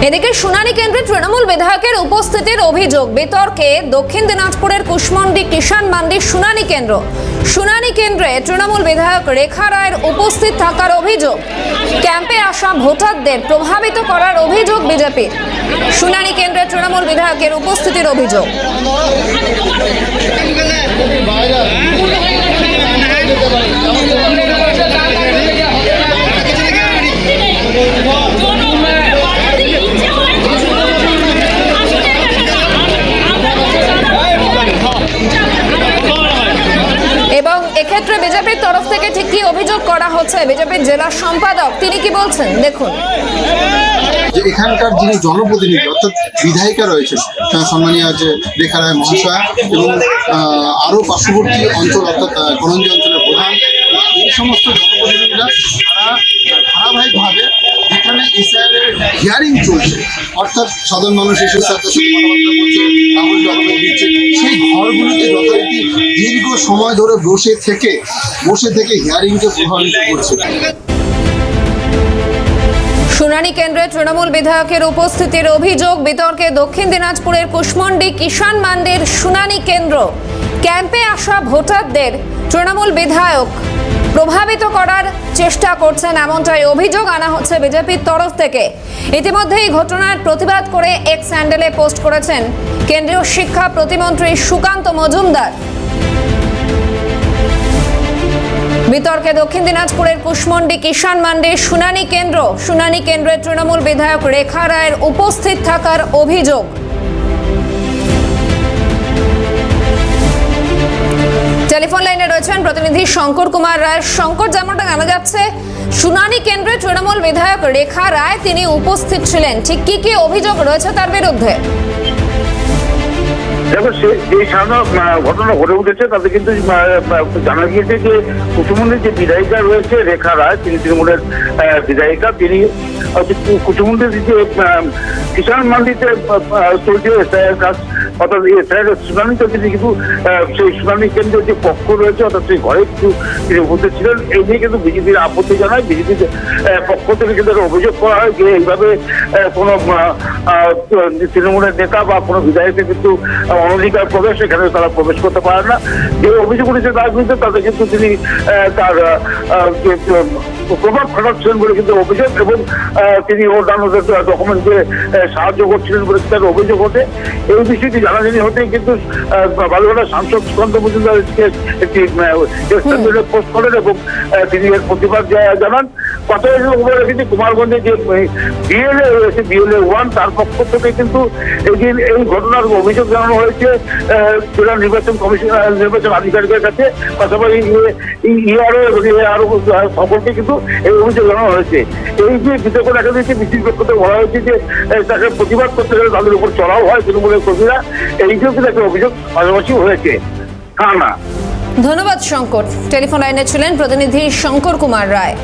এদিকে শুনানি কেন্দ্রে তৃণমূল বিধায়কের উপস্থিতির অভিযোগ বিতর্কে দক্ষিণ দিনাজপুরের কুশমন্ডি কিষাণ মান্ডির শুনানি কেন্দ্রে তৃণমূল বিধায়ক রেখা রায়ের উপস্থিত থাকার অভিযোগ, ক্যাম্পে আসা ভোটারদের প্রভাবিত করার অভিযোগ বিজেপির। শুনানি কেন্দ্রে তৃণমূল বিধায়কের উপস্থিতির অভিযোগ। এবং এক্ষেত্রে বিজেপির তরফ থেকে ঠিক কি অভিযোগ করা হচ্ছে, বিজেপির জেলা সম্পাদক তিনি কি বলছেন দেখুন। এখানকার যিনি জনপ্রতিনিধি অর্থাৎ বিধায়িকা রয়েছেন সম্মানীয় যে রেখা রায় মহাশয়া এবং আরো পার্শ্ববর্তী অঞ্চল অর্থাৎ করঞ্জি অঞ্চলের প্রধান, এই সমস্ত জনপ্রতিনিধিরা তারা ধারাবাহিকভাবে যেখানে এসআইআর হিয়ারিং চলছে অর্থাৎ সাধারণ মানুষ এসে তাদের সাথে কথাবার্তা বলছে, কাগজ ডকুমেন্ট দিচ্ছে, সেই ঘরগুলিতে যথারীতি দীর্ঘ সময় ধরে বসে থেকে হিয়ারিংকে প্রভাবিত করছে। শুনানি কেন্দ্রে তৃণমূল বিধায়কের উপস্থিতির অভিযোগ বিতর্কে দক্ষিণ দিনাজপুরের কুশমন্ডি কিষাণ মান্ডির শুনানি কেন্দ্র, ক্যাম্পে আসা ভোটারদের তৃণমূল বিধায়ক প্রভাবিত করার চেষ্টা করছেন, এমনটাই অভিযোগ আনা হচ্ছে বিজেপির তরফ থেকে। ইতিমধ্যে এই ঘটনার প্রতিবাদ করে এক্স হ্যান্ডেলে পোস্ট করেছেন কেন্দ্রীয় শিক্ষা প্রতিমন্ত্রী সুকান্ত মজুমদার। বিতর্কে দক্ষিণ দিনাজপুরের কুশমন্ডি কিষাণ মান্ডির শুনানি কেন্দ্রে তৃণমূল বিধায়ক রেখা রায়ের উপস্থিত থাকার অভিযোগ। টেলিফোন লাইনে রয়েছেন প্রতিনিধি শঙ্কর কুমার রায়। শঙ্কর, যেমনটা জানা যাচ্ছে শুনানি কেন্দ্রে তৃণমূল বিধায়ক রেখা রায় তিনি উপস্থিত ছিলেন, ঠিক কি কি অভিযোগ রয়েছে তার বিরুদ্ধে? দেখো, যে ঘটনা ঘটে উঠেছে তাতে কিন্তু জানা গিয়েছে যে কুচুমন্ডির যে বিধায়িকা রয়েছে রেখা রায়, তিনি তৃণমূলের বিধায়িকা, তিনি কুচুমন্ডির যে কিষাণ মান্ডিতে চলছে এসআইআর কাজ অর্থাৎ এসআইআর শুনানি চলছে, কিন্তু সেই শুনানি কেন্দ্রের যে পক্ষ রয়েছে অর্থাৎ সেই ঘরে কিছু তিনি উপস্থিত ছিলেন। এই নিয়ে কিন্তু বিজেপির আপত্তি জানায়। বিজেপির পক্ষ থেকে কিন্তু অভিযোগ করা হয় যে এইভাবে কোনো তৃণমূলের নেতা বা কোনো বিধায়কের কিন্তু অনধিকার প্রবেশ, এখানে তারা প্রবেশ করতে পারে না। যে অভিযোগ উঠেছে তার বিরুদ্ধে তাতে কিন্তু তিনি তার প্রভাব খাটাচ্ছিলেন বলে কিন্তু অভিযোগ, এবং তিনি অন্যান্য ডকুমেন্টকে সাহায্য করছিলেন বলে তার অভিযোগ ওঠে। এই বিষয়টি জানাজানি হতেই কিন্তু বালুরঘাটার সাংসদ সুকান্ত মজুমদার একটি পোস্ট করেন এবং তিনি এর প্রতিবাদ জানান। কথা রেখেছি কুমারগঞ্জে যে বিএলএ রয়েছে, বিএলএ 1, তার পক্ষ থেকে কিন্তু এই ঘটনার অভিযোগ জানানো হয়েছে জেলা নির্বাচন কমিশন নির্বাচন আধিকারিকের কাছে, পাশাপাশি ইআরও এবং আরো সকলকে কিন্তু এই অভিযোগ জানানো হয়েছে। এই যে বিতর্ক দেখা দিয়েছে, বিসির পক্ষ থেকে বলা হয়েছে যে তাকে প্রতিবাদ করতে গেলে তাদের উপর চড়াও হয় তৃণমূলের কর্মীরা, এই যে একটা অভিযোগ পাশাপাশি হয়েছে। হ্যাঁ, না, ধন্যবাদ শঙ্কর। টেলিফোন লাইনে ছিলেন প্রতিনিধি শঙ্কর কুমার রায়।